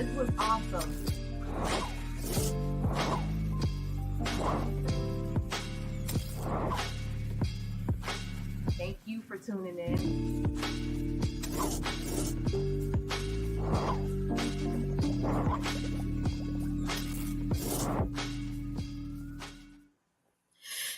This was awesome. Thank you for tuning in.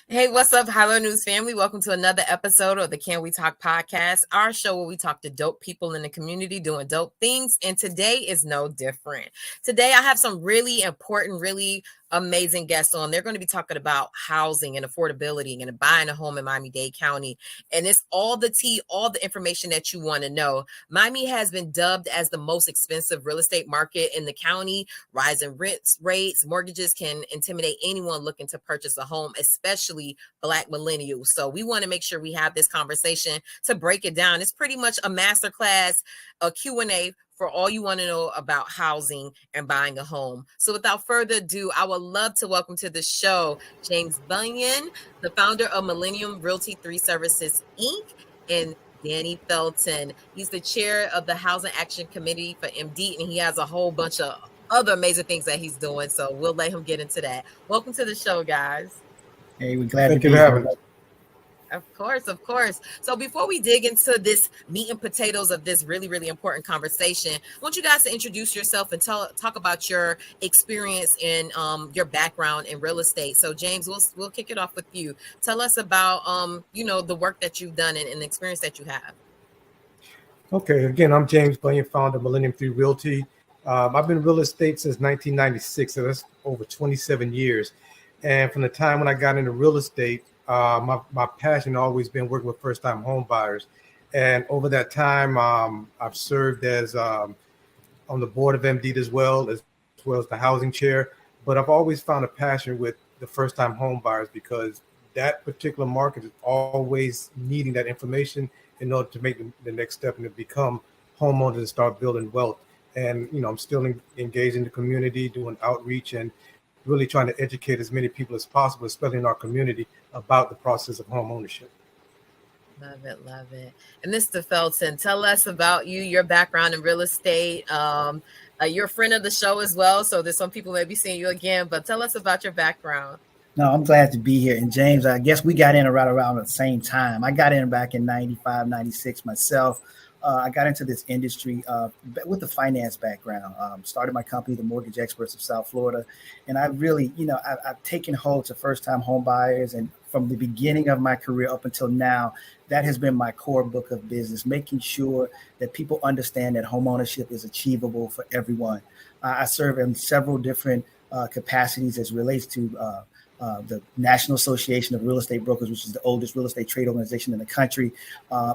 Hey, what's up, Hilo News family? Welcome to another episode of the Can We Talk podcast, our show where we talk to dope people in the community doing dope things. And today is no different. Today, I have some really important, really amazing guests on. They're going to be talking about housing and affordability and buying a home in Miami-Dade County. And it's all the tea, all the information that you want to know. Miami has been dubbed as the most expensive real estate market in the county. Rising rents, rates, mortgages can intimidate anyone looking to purchase a home, especially Black millennials. So we want to make sure we have this conversation to break it down. It's pretty much a masterclass, a Q&A for all you want to know about housing and buying a home. So without further ado, I would love to welcome to the show James Bunyan, the founder of Millennium Realty 3 Services, Inc., and Danny Felton. He's the chair of the Housing Action Committee for MDEAT, and he has a whole bunch of other amazing things that he's doing. So we'll let him get into that. Welcome to the show, guys. Hey, we're glad Thank to you be for having here. us. Of course. So before we dig into this meat and potatoes of this really, really important conversation, I want you guys to introduce yourself and talk about your experience in your background in real estate. So James, we'll kick it off with you. Tell us about the work that you've done and the experience that you have. Okay, again, I'm James Bunyan, founder of Millennium 3 Realty. I've been in real estate since 1996, so that's over 27 years. And from the time when I got into real estate, my passion always been working with first-time home buyers. And over that time, I've served as on the board of MDEAT as well as the housing chair. But I've always found a passion with the first-time home buyers because that particular market is always needing that information in order to make the next step and to become homeowners and start building wealth. And, I'm still engaged in the community, doing outreach and really trying to educate as many people as possible, especially in our community, about the process of home ownership. Love it. And Mr. Felton, tell us about you, your background in real estate. You're a friend of the show as well, so there's some people may be seeing you again, but tell us about your background. No, I'm glad to be here. And James, I guess we got in right around the same time. I got in back in 95, 96 myself. I got into this industry with a finance background. Started my company, the Mortgage Experts of South Florida. And I really, I've taken hold to first-time home buyers. And from the beginning of my career up until now, that has been my core book of business, making sure that people understand that home ownership is achievable for everyone. I serve in several different capacities as relates to the National Association of Real Estate Brokers, which is the oldest real estate trade organization in the country,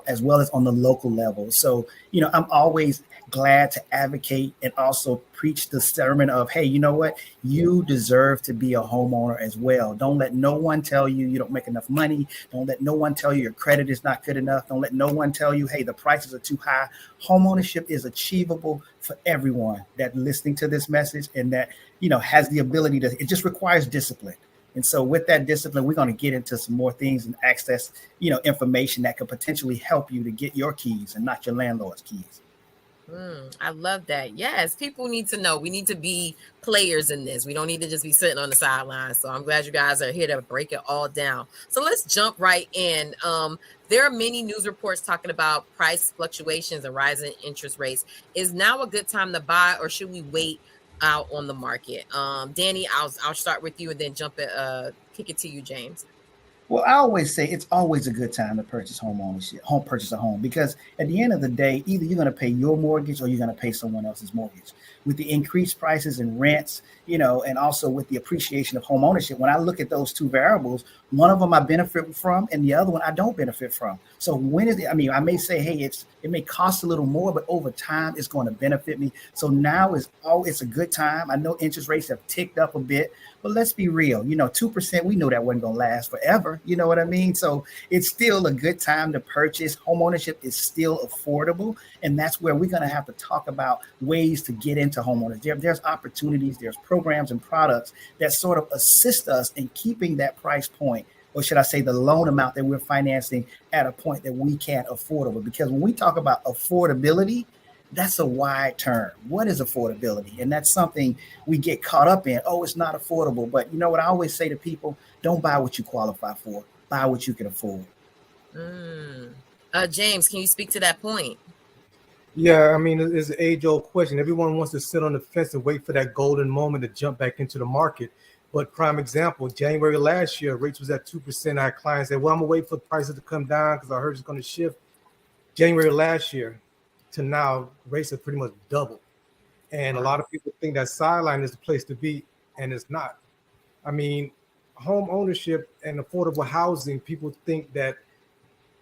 as well as on the local level. So, I'm always glad to advocate and also preach the sermon of, hey, you know what? You deserve to be a homeowner as well. Don't let no one tell you you don't make enough money. Don't let no one tell you your credit is not good enough. Don't let no one tell you, hey, the prices are too high. Homeownership is achievable for everyone that listening to this message and that, has the ability to, it just requires discipline. And so with that discipline, we're going to get into some more things and access, information that could potentially help you to get your keys and not your landlord's keys. I love that. Yes, people need to know. We need to be players in this. We don't need to just be sitting on the sidelines. So I'm glad you guys are here to break it all down. So let's jump right in. There are many news reports talking about price fluctuations and rising interest rates. Is now a good time to buy, or should we wait out on the market? Danny, I'll start with you and then kick it to you, James. Well, I always say it's always a good time to purchase purchase a home, because at the end of the day, either you're going to pay your mortgage or you're going to pay someone else's mortgage. With the increased prices and rents, and also with the appreciation of home ownership, when I look at those two variables, one of them I benefit from and the other one I don't benefit from. So I may say, hey, it may cost a little more, but over time it's going to benefit me. So now it's a good time. I know interest rates have ticked up a bit, but let's be real. 2%, we knew that wasn't going to last forever. You know what I mean? So it's still a good time to purchase. Home ownership is still affordable. And that's where we're going to have to talk about ways to get into homeowners. There's opportunities, there's programs and products that sort of assist us in keeping that price point, or should I say the loan amount that we're financing at a point that we can't affordable. Because when we talk about affordability, That's a wide term. What is affordability? And that's something we get caught up in. Oh, it's not affordable. But you know what I always say to people? Don't buy what you qualify for. Buy what you can afford. James, can you speak to that point? Yeah, I mean, it's an age-old question. Everyone wants to sit on the fence and wait for that golden moment to jump back into the market. But prime example, January last year, rates was at 2%. I had clients say, well, I'm going to wait for prices to come down because I heard it's going to shift. January last year to now, rates have pretty much doubled. And a lot of people think that sideline is the place to be, and it's not. I mean, home ownership and affordable housing, people think that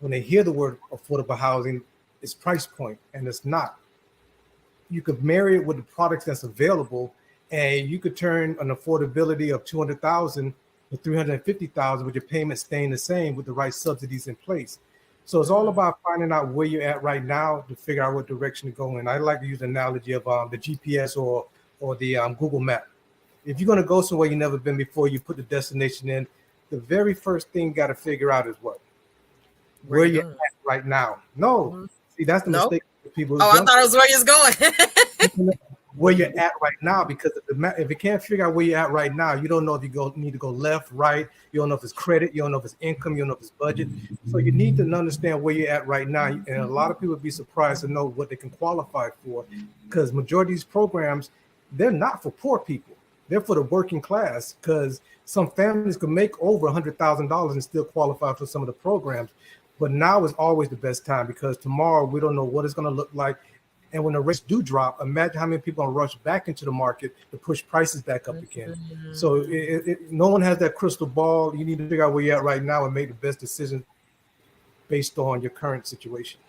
when they hear the word affordable housing, it's price point, and it's not. You could marry it with the products that's available, and you could turn an affordability of $200,000 to $350,000 with your payment staying the same with the right subsidies in place. So it's all about finding out where you're at right now to figure out what direction to go in. I like to use the analogy of the GPS or the Google map. If you're going to go somewhere you've never been before, you put the destination in. The very first thing you got to figure out is what? Where you're at right now. No. See, that's the mistake people. Oh, I thought it was where you're going. Where you're at right now, because if you can't figure out where you're at right now, you don't know if you need to go left, right. You don't know if it's credit. You don't know if it's income. You don't know if it's budget. So you need to understand where you're at right now. And a lot of people would be surprised to know what they can qualify for, because majority of these programs, they're not for poor people. They're for the working class, because some families can make over $100,000 and still qualify for some of the programs. But now is always the best time, because tomorrow we don't know what it's going to look like. And when the rates do drop, imagine how many people are rush back into the market to push prices back up again. So no one has that crystal ball. You need to figure out where you're at right now and make the best decision based on your current situation.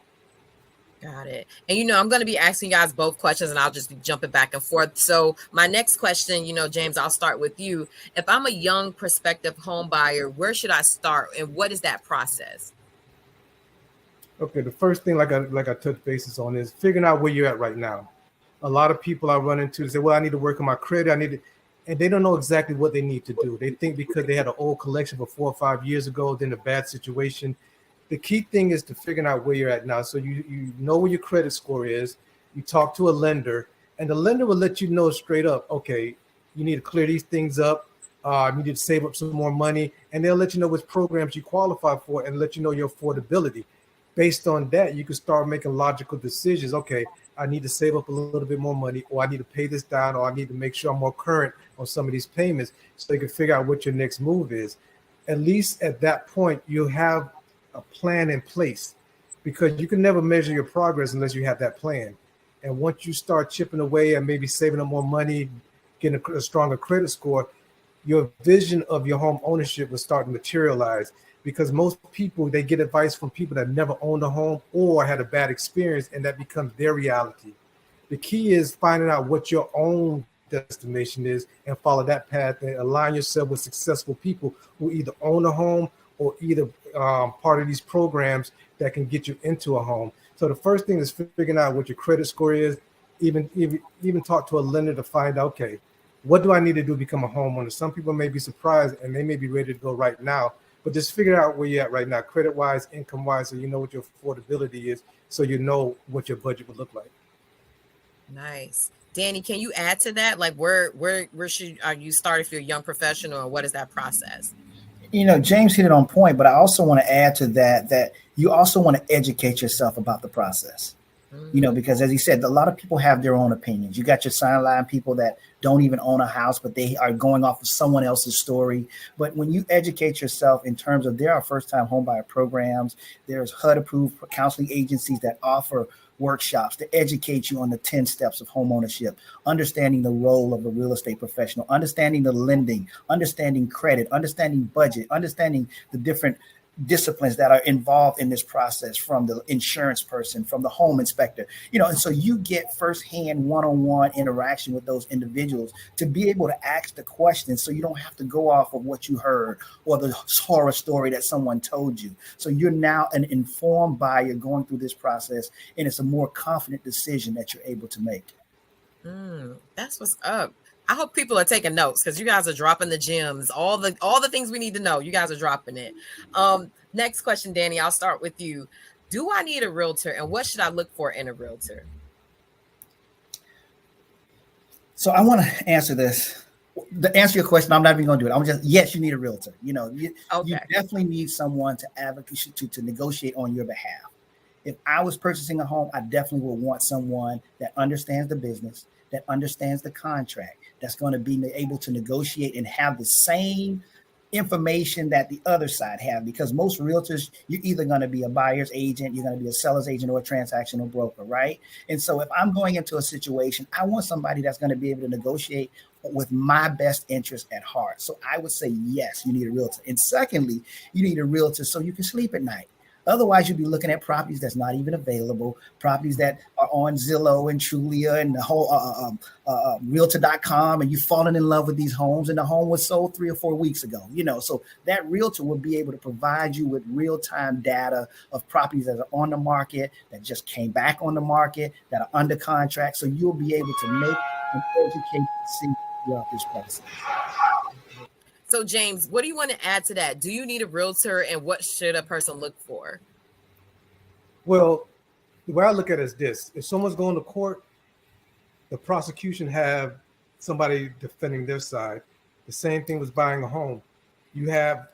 Got it. And, I'm going to be asking you guys both questions, and I'll just be jumping back and forth. So my next question, James, I'll start with you. If I'm a young prospective home buyer, where should I start, and what is that process? Okay, the first thing, like I touched bases on, is figuring out where you're at right now. A lot of people I run into say, well, I need to work on my credit. And they don't know exactly what they need to do. They think because they had an old collection for 4 or 5 years ago, then a bad situation. The key thing is to figure out where you're at now. So you know where your credit score is. You talk to a lender, and the lender will let you know straight up, okay, you need to clear these things up. You need to save up some more money, and they'll let you know which programs you qualify for and let you know your affordability. Based on that, you can start making logical decisions. Okay, I need to save up a little bit more money, or I need to pay this down, or I need to make sure I'm more current on some of these payments, so you can figure out what your next move is. At least at that point, you have a plan in place, because you can never measure your progress unless you have that plan. And once you start chipping away and maybe saving up more money, getting a stronger credit score, your vision of your home ownership will start to materialize. Because most people, they get advice from people that never owned a home or had a bad experience, and that becomes their reality. The key is finding out what your own destination is and follow that path, and align yourself with successful people who either own a home or either part of these programs that can get you into a home. So the first thing is figuring out what your credit score is. Even talk to a lender to find out, okay, what do I need to do to become a homeowner? Some people may be surprised and they may be ready to go right now. But just figure out where you're at right now, credit-wise, income-wise, so you know what your affordability is, so you know what your budget would look like. Nice. Danny, can you add to that? Like, where should you start if you're a young professional, and what is that process? James hit it on point, but I also want to add to that you also want to educate yourself about the process. Because as he said, a lot of people have their own opinions. You got your sideline people that don't even own a house, but they are going off of someone else's story. But when you educate yourself in terms of, there are first-time homebuyer programs, there's HUD-approved counseling agencies that offer workshops to educate you on the 10 steps of home ownership, understanding the role of a real estate professional, understanding the lending, understanding credit, understanding budget, understanding the different disciplines that are involved in this process, from the insurance person, from the home inspector, and so you get firsthand one-on-one interaction with those individuals to be able to ask the questions, so you don't have to go off of what you heard or the horror story that someone told you. So you're now an informed buyer going through this process, and it's a more confident decision that you're able to make. That's what's up. I hope people are taking notes, because you guys are dropping the gems, all the things we need to know. You guys are dropping it. Next question, Danny, I'll start with you. Do I need a realtor, and what should I look for in a realtor? So I want to answer this. To answer your question, I'm not even going to do it. I'm just, yes, you need a realtor. You definitely need someone to advocate to negotiate on your behalf. If I was purchasing a home, I definitely would want someone that understands the business, that understands the contract, that's going to be able to negotiate and have the same information that the other side have, because most realtors, you're either going to be a buyer's agent, you're going to be a seller's agent, or a transactional broker, right? And so if I'm going into a situation, I want somebody that's going to be able to negotiate with my best interest at heart. So I would say, yes, you need a realtor. And secondly, you need a realtor so you can sleep at night. Otherwise, you'll be looking at properties that's not even available, properties that are on Zillow and Trulia and the whole Realtor.com, and you've fallen in love with these homes, and the home was sold 3 or 4 weeks ago. So that realtor will be able to provide you with real-time data of properties that are on the market, that just came back on the market, that are under contract. So you'll be able to make an educated decision throughout this process. So, James, what do you want to add to that? Do you need a realtor, and what should a person look for? Well, the way I look at it is this. If someone's going to court, the prosecution have somebody defending their side. The same thing was buying a home. You have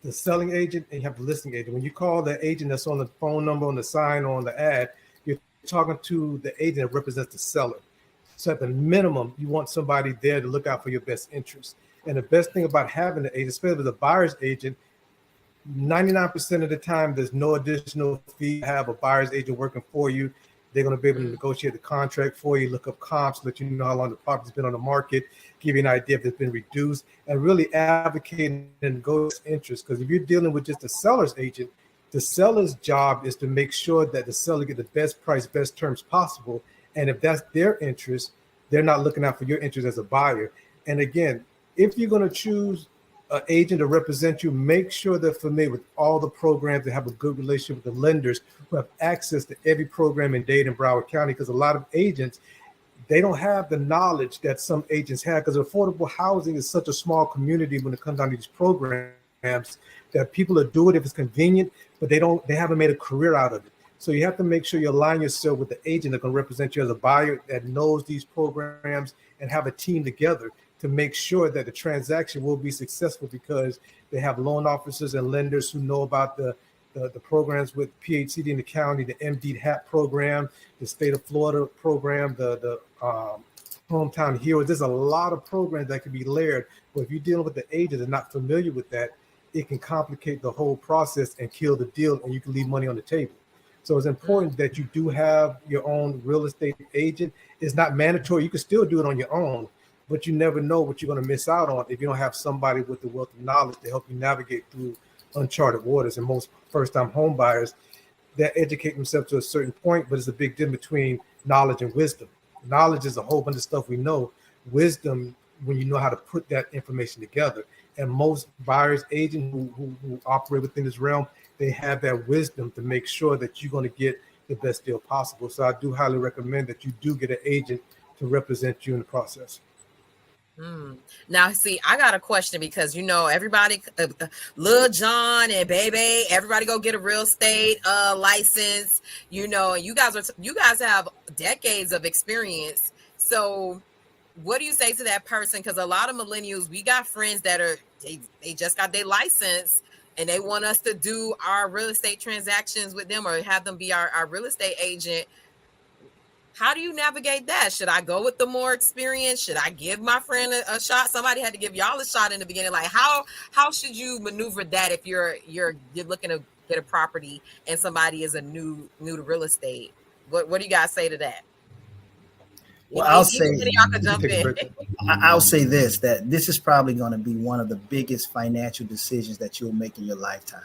the selling agent and you have the listing agent. When you call the agent that's on the phone number, on the sign, or on the ad, you're talking to the agent that represents the seller. So at the minimum, you want somebody there to look out for your best interest. And the best thing about having an agent, especially as a buyer's agent, 99% of the time, there's no additional fee to have a buyer's agent working for you. They're going to be able to negotiate the contract for you, look up comps, let you know how long the property's been on the market, give you an idea if it's been reduced, and really advocate and negotiate interest. Because if you're dealing with just a seller's agent, the seller's job is to make sure that the seller get the best price, best terms possible. And if that's their interest, they're not looking out for your interest as a buyer. And again, if you're going to choose an agent to represent you, make sure they're familiar with all the programs, they have a good relationship with the lenders who have access to every program in Dade and Broward County, because a lot of agents, they don't have the knowledge that some agents have, because affordable housing is such a small community when it comes down to these programs that people are doing it if it's convenient, but they haven't made a career out of it. So you have to make sure you align yourself with the agent that can represent you as a buyer that knows these programs, and have a team together to make sure that the transaction will be successful, because they have loan officers and lenders who know about the programs with PHCD in the county, the MDEAT program, the state of Florida program, the Hometown Heroes. There's a lot of programs that can be layered, but if you're dealing with the agent and not familiar with that, it can complicate the whole process and kill the deal, and you can leave money on the table. So it's important that you do have your own real estate agent. It's not mandatory. You can still do it on your own, but you never know what you're going to miss out on if you don't have somebody with the wealth of knowledge to help you navigate through uncharted waters. And most first-time home buyers, they educate themselves to a certain point, but it's a big difference between knowledge and wisdom. Knowledge is a whole bunch of stuff we know. Wisdom, when you know how to put that information together. And most buyers, agents who operate within this realm, they have that wisdom to make sure that you're going to get the best deal possible. So I do highly recommend that you do get an agent to represent you in the process. Now, see, I got a question, because everybody, Lil John and Baby, everybody go get a real estate license. And you guys have decades of experience. So, what do you say to that person? Because a lot of millennials, we got friends that they just got their license, and they want us to do our real estate transactions with them, or have them be our real estate agent. How do you navigate that? Should I go with the more experience? Should I give my friend a shot? Somebody had to give y'all a shot in the beginning. Like, how should you maneuver that if you're looking to get a property and somebody is new to real estate? What do you guys say to that? Well, I'll say this, that this is probably going to be one of the biggest financial decisions that you'll make in your lifetime.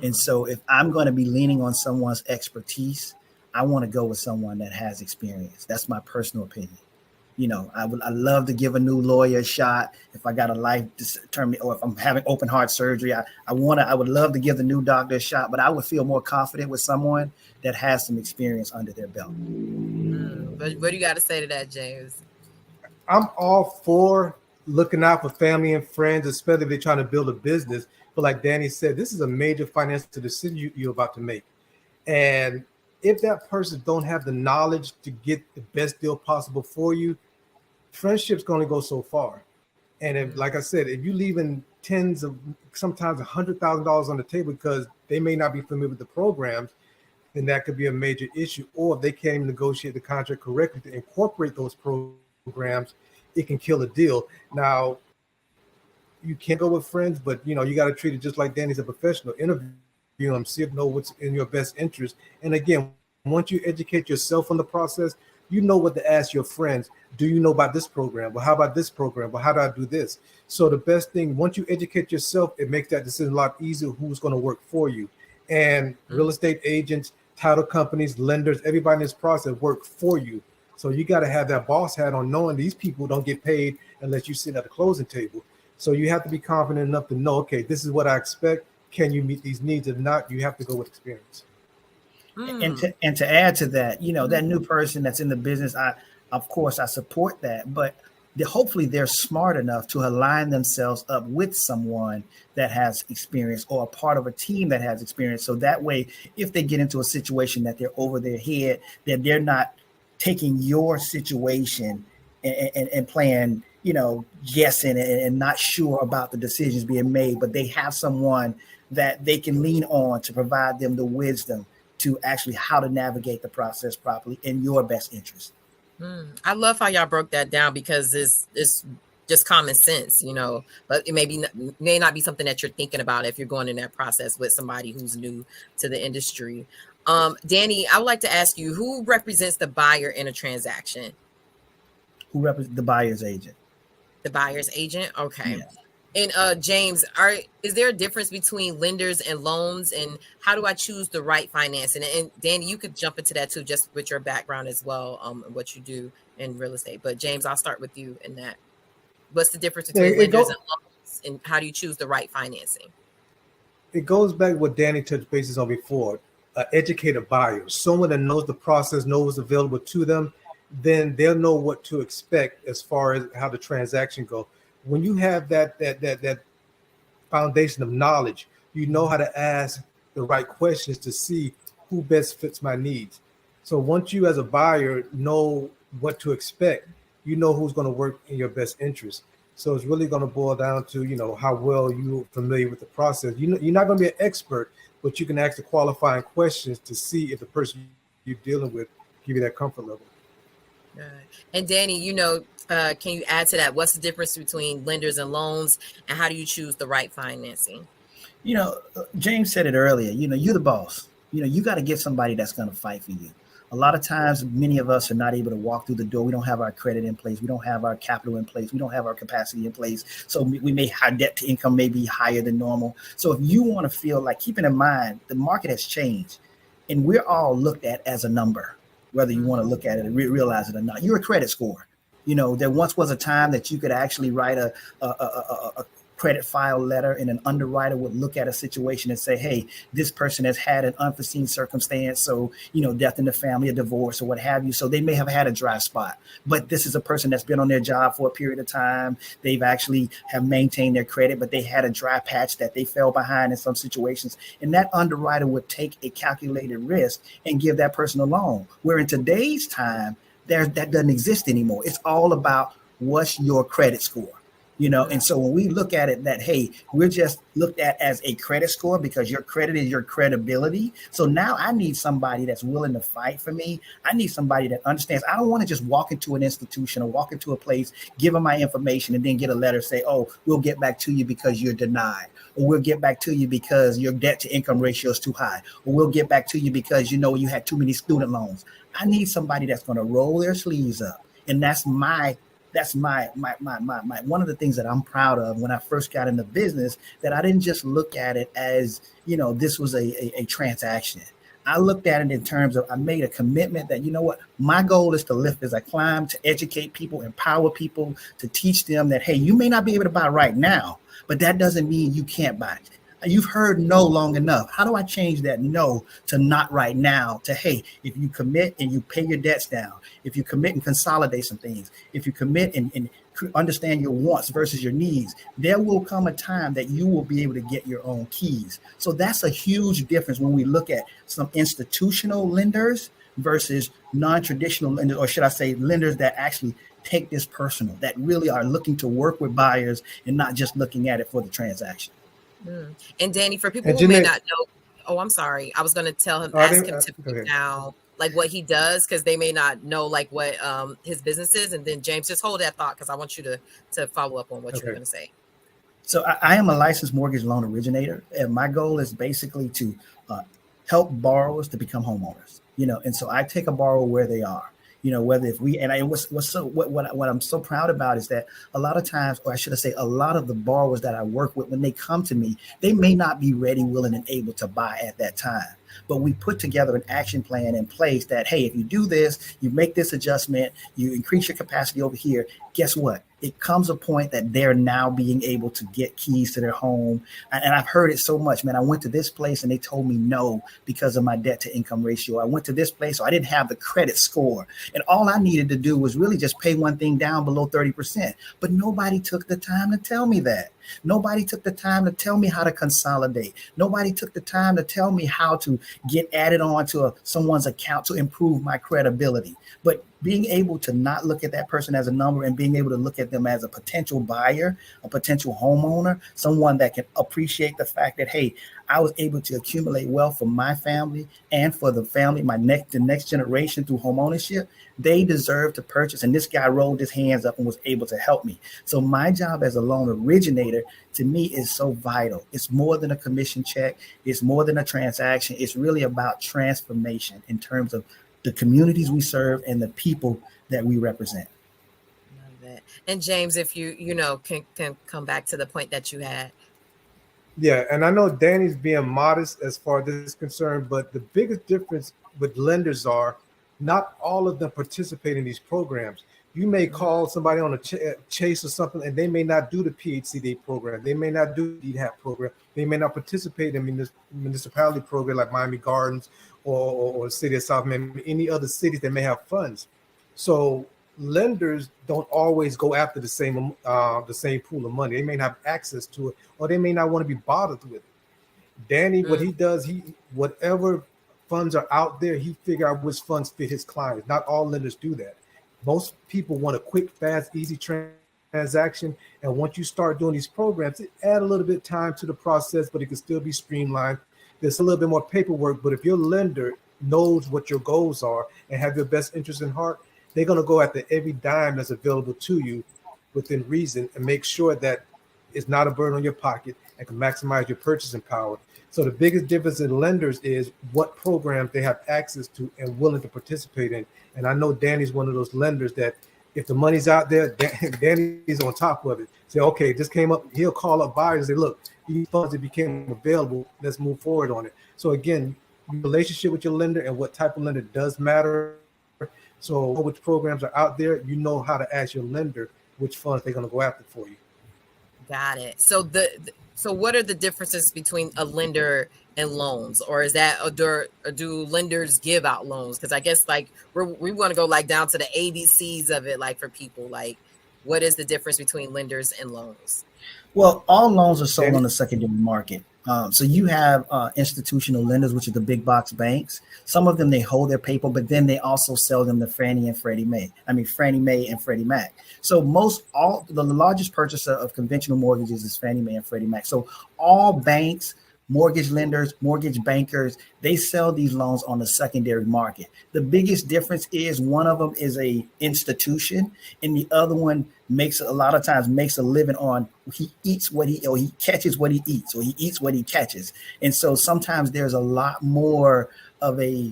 And so if I'm going to be leaning on someone's expertise, I want to go with someone that has experience. That's my personal opinion. I love to give a new lawyer a shot. If I got a life term, or if I'm having open heart surgery, I would love to give the new doctor a shot, but I would feel more confident with someone that has some experience under their belt. But what do you got to say to that, James? I'm all for looking out for family and friends, especially if they're trying to build a business. But like Danny said, this is a major financial decision you're about to make. And if that person don't have the knowledge to get the best deal possible for you, friendships can only go so far. And if, like I said, if you leaving tens of, sometimes $100,000 on the table because they may not be familiar with the programs, then that could be a major issue. Or if they can't even negotiate the contract correctly to incorporate those programs, it can kill a deal. Now, you can't go with friends, but you got to treat it just like Danny's a professional. Interview them, see if know what's in your best interest. And again, once you educate yourself on the process, you know what to ask your friends. Do you know about this program? Well, how about this program? Well, how do I do this? So the best thing, once you educate yourself, it makes that decision a lot easier who's going to work for you. And real estate agents, title companies, lenders, everybody in this process work for you. So you got to have that boss hat on, knowing these people don't get paid unless you sit at the closing table. So you have to be confident enough to know, okay, this is what I expect. Can you meet these needs? If not, you have to go with experience. And to add to that, that new person that's in the business, of course I support that, but hopefully they're smart enough to align themselves up with someone that has experience or a part of a team that has experience. So that way, if they get into a situation that they're over their head, that they're not taking your situation and playing, guessing and not sure about the decisions being made, but they have someone that they can lean on to provide them the wisdom to actually how to navigate the process properly in your best interest. I love how y'all broke that down, because it's just common sense, but it may not be something that you're thinking about if you're going in that process with somebody who's new to the industry. Danny, I would like to ask you, who represents the buyer in a transaction? Who represents the buyer's agent? The buyer's agent? Okay. Yes. And James, is there a difference between lenders and loans, and how do I choose the right financing? And Danny, you could jump into that too, just with your background as well, and what you do in real estate. But James, I'll start with you in that. What's the difference between lenders and loans, and how do you choose the right financing? It goes back to what Danny touched bases on before. Educated buyer, someone that knows the process, knows what's available to them, then they'll know what to expect as far as how the transaction goes. When you have that foundation of knowledge, you know how to ask the right questions to see who best fits my needs. So once you as a buyer know what to expect, you know who's going to work in your best interest. So it's really going to boil down to, how well you're familiar with the process. You're not going to be an expert, but you can ask the qualifying questions to see if the person you're dealing with give you that comfort level. And Danny, can you add to that? What's the difference between lenders and loans, and how do you choose the right financing? James said it earlier, you're the boss. You got to get somebody that's going to fight for you. A lot of times, many of us are not able to walk through the door. We don't have our credit in place. We don't have our capital in place. We don't have our capacity in place. So our debt to income may be higher than normal. So if you want to feel like, keeping in mind, the market has changed and we're all looked at as a number, whether you want to look at it and realize it or not. You're a credit score. There once was a time that you could actually write a credit file letter, and an underwriter would look at a situation and say, hey, this person has had an unforeseen circumstance. So, death in the family, a divorce or what have you. So they may have had a dry spot, but this is a person that's been on their job for a period of time. They've actually have maintained their credit, but they had a dry patch that they fell behind in some situations. And that underwriter would take a calculated risk and give that person a loan. Where in today's time, that doesn't exist anymore. It's all about what's your credit score, and so when we look at it that, hey, we're just looked at as a credit score because your credit is your credibility. So now I need somebody that's willing to fight for me. I need somebody that understands. I don't want to just walk into an institution or walk into a place, give them my information, and then get a letter say, oh, we'll get back to you because you're denied, or we'll get back to you because your debt to income ratio is too high, or we'll get back to you because you had too many student loans. I need somebody that's going to roll their sleeves up. And that's my one of the things that I'm proud of when I first got into business, that I didn't just look at it as, this was a transaction. I looked at it in terms of, I made a commitment that, my goal is to lift as I climb, to educate people, empower people, to teach them that, hey, you may not be able to buy right now, but that doesn't mean you can't buy. You've heard no long enough. How do I change that no to not right now to, hey, if you commit and you pay your debts down, if you commit and consolidate some things, if you commit and understand your wants versus your needs, there will come a time that you will be able to get your own keys. So that's a huge difference when we look at some institutional lenders versus non-traditional lenders, or should I say lenders that actually take this personal, that really are looking to work with buyers and not just looking at it for the transaction. And Danny, for people And who may Jeanette, not know, oh, I'm sorry. I was going to tell him, I ask didn't, him to go break ahead. down like what he does, because they may not know like what his business is. And then James, just hold that thought because I want you to follow up on what you were going to say. So I am a licensed mortgage loan originator, and my goal is basically to help borrowers to become homeowners. And so I take a borrower where they are. Whether if we and I what I'm so proud about is that a lot of times, or I should say, a lot of the borrowers that I work with, when they come to me, they may not be ready, willing, and able to buy at that time. But we put together an action plan in place that, hey, if you do this, you make this adjustment, you increase your capacity over here, guess what? It comes a point that they're now being able to get keys to their home. And I've heard it so much, man. I went to this place and they told me no because of my debt to income ratio. I went to this place, so I didn't have the credit score. And all I needed to do was really just pay one thing down below 30%. But nobody took the time to tell me that. Nobody took the time to tell me how to consolidate. Nobody took the time to tell me how to get added on to someone's account to improve my credibility. But being able to not look at that person as a number and being able to look at them as a potential buyer, a potential homeowner, someone that can appreciate the fact that, hey, I was able to accumulate wealth for my family and for the family, the next generation through home ownership. They deserve to purchase. And this guy rolled his hands up and was able to help me. So my job as a loan originator, to me, is so vital. It's more than a commission check. It's more than a transaction. It's really about transformation in terms of the communities we serve and the people that we represent. Love that. And James, if you can come back to the point that you had. Yeah, and I know Danny's being modest as far as this is concerned, but the biggest difference with lenders are not all of them participate in these programs. You may call somebody on a chase or something, and they may not do the PHCD program. They may not do the DHAP program. They may not participate in municipality program like Miami Gardens or the city of South Miami, any other cities that may have funds. So lenders don't always go after the same pool of money. They may not have access to it, or they may not want to be bothered with it. Danny, what he does, whatever funds are out there, he figure out which funds fit his clients. Not all lenders do that. Most people want a quick, fast, easy transaction. And once you start doing these programs, it add a little bit of time to the process, but it can still be streamlined. There's a little bit more paperwork, but if your lender knows what your goals are and have your best interest in heart, they're going to go after every dime that's available to you within reason and make sure that it's not a burden on your pocket and can maximize your purchasing power. So the biggest difference in lenders is what programs they have access to and willing to participate in. And I know Danny's one of those lenders that if the money's out there, Danny's on top of it. Say, okay, this came up. He'll call up buyers and say, look, these funds that became available, let's move forward on it. So again, relationship with your lender and what type of lender does matter. So which programs are out there, you know how to ask your lender which funds they're going to go after for you. Got it. So so what are the differences between a lender and loans, or is that or do lenders give out loans? Because I guess like we want to go like down to the ABCs of it, like for people, like what is the difference between lenders and loans? Well, all loans are sold on the secondary market. So you have institutional lenders, which are the big box banks. Some of them, they hold their paper, but then they also sell them to Fannie and Freddie Mae. Fannie Mae and Freddie Mac. So the largest purchaser of conventional mortgages is Fannie Mae and Freddie Mac. So all banks, mortgage lenders, mortgage bankers, they sell these loans on the secondary market. The biggest difference is one of them is a institution and the other one makes a living on he catches what he eats, or he eats what he catches. And so sometimes there's a lot more of a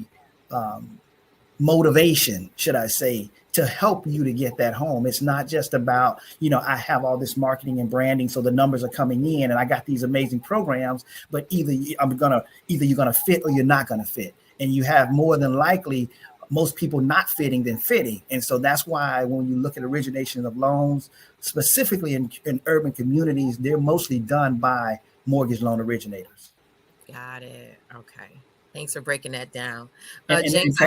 motivation, should I say, to help you to get that home. It's not just about, I have all this marketing and branding, so the numbers are coming in and I got these amazing programs, but either you're going to fit or you're not going to fit. And you have more than likely most people not fitting than fitting. And so that's why when you look at origination of loans, specifically in urban communities, they're mostly done by mortgage loan originators. Got it. Okay. Thanks for breaking that down. James,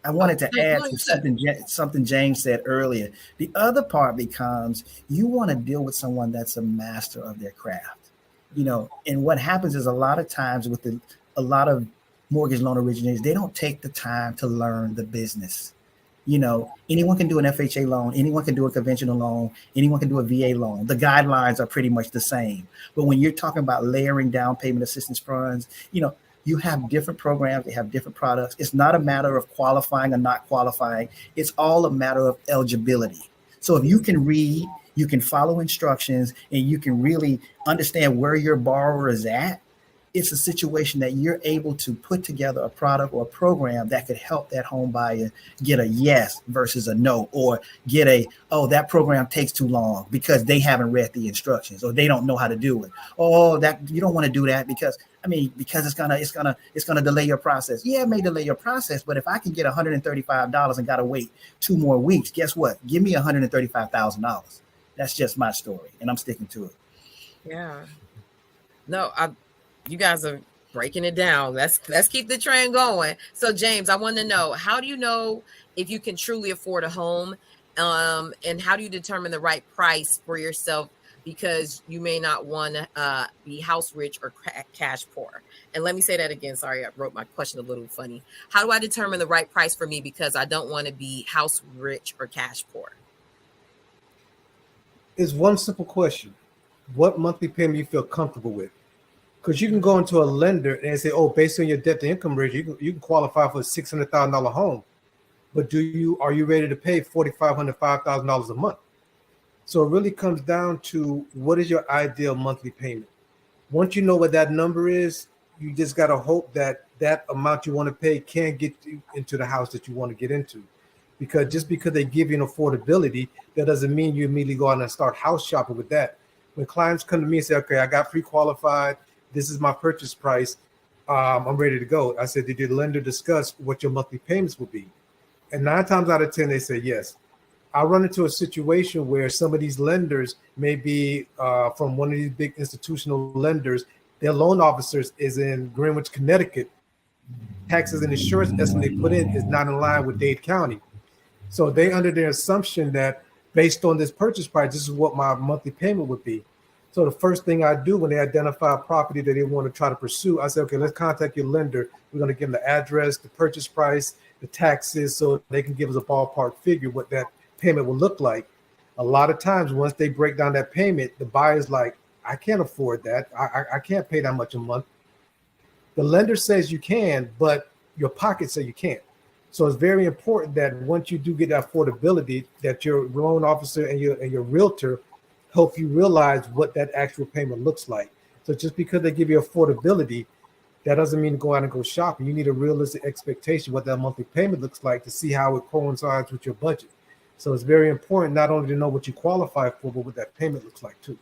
I wanted to add to something James said earlier. The other part becomes you want to deal with someone that's a master of their craft, and what happens is a lot of times with a lot of mortgage loan originators, they don't take the time to learn the business. Anyone can do an FHA loan, anyone can do a conventional loan, anyone can do a VA loan. The guidelines are pretty much the same. But when you're talking about layering down payment assistance funds, you have different programs, they have different products. It's not a matter of qualifying or not qualifying. It's all a matter of eligibility. So if you can read, you can follow instructions, and you can really understand where your borrower is at, it's a situation that you're able to put together a product or a program that could help that home buyer get a yes versus a no, or get that program takes too long because they haven't read the instructions or they don't know how to do it. That you don't want to do that because it's gonna delay your process. Yeah, it may delay your process, but if I can get $135 and gotta wait 2 more weeks, guess what? Give me $135,000. That's just my story, and I'm sticking to it. Yeah. No, you guys are breaking it down. Let's keep the train going. So James, I want to know, how do you know if you can truly afford a home? And how do you determine the right price for yourself? Because you may not want to be house rich or cash poor. And let me say that again. Sorry, I wrote my question a little funny. How do I determine the right price for me? Because I don't want to be house rich or cash poor. It's one simple question. What monthly payment you feel comfortable with? Because you can go into a lender and say, based on your debt to income ratio, you can qualify for a $600,000 home. But are you ready to pay $4,500, $5,000 a month? So it really comes down to, what is your ideal monthly payment? Once you know what that number is, you just got to hope that that amount you want to pay can get you into the house that you want to get into. Because just because they give you an affordability, that doesn't mean you immediately go out and start house shopping with that. When clients come to me and say, okay, I got pre-qualified, this is my purchase price, I'm ready to go. I said, did the lender discuss what your monthly payments will be? And 9 times out of 10, they say yes. I run into a situation where some of these lenders may be from one of these big institutional lenders. Their loan officers is in Greenwich, Connecticut. Taxes and insurance estimate they put in is not in line with Dade County. So they under their assumption that based on this purchase price, this is what my monthly payment would be. So the first thing I do when they identify a property that they want to try to pursue, I say, okay, let's contact your lender. We're going to give them the address, the purchase price, the taxes, so they can give us a ballpark figure what that payment will look like. A lot of times, once they break down that payment, the buyer's like, I can't afford that. I can't pay that much a month. The lender says you can, but your pocket says you can't. So it's very important that once you do get that affordability, that your loan officer and your realtor help you realize what that actual payment looks like. So just because they give you affordability, that doesn't mean to go out and go shopping. You need a realistic expectation what that monthly payment looks like to see how it coincides with your budget. So it's very important not only to know what you qualify for, but what that payment looks like too.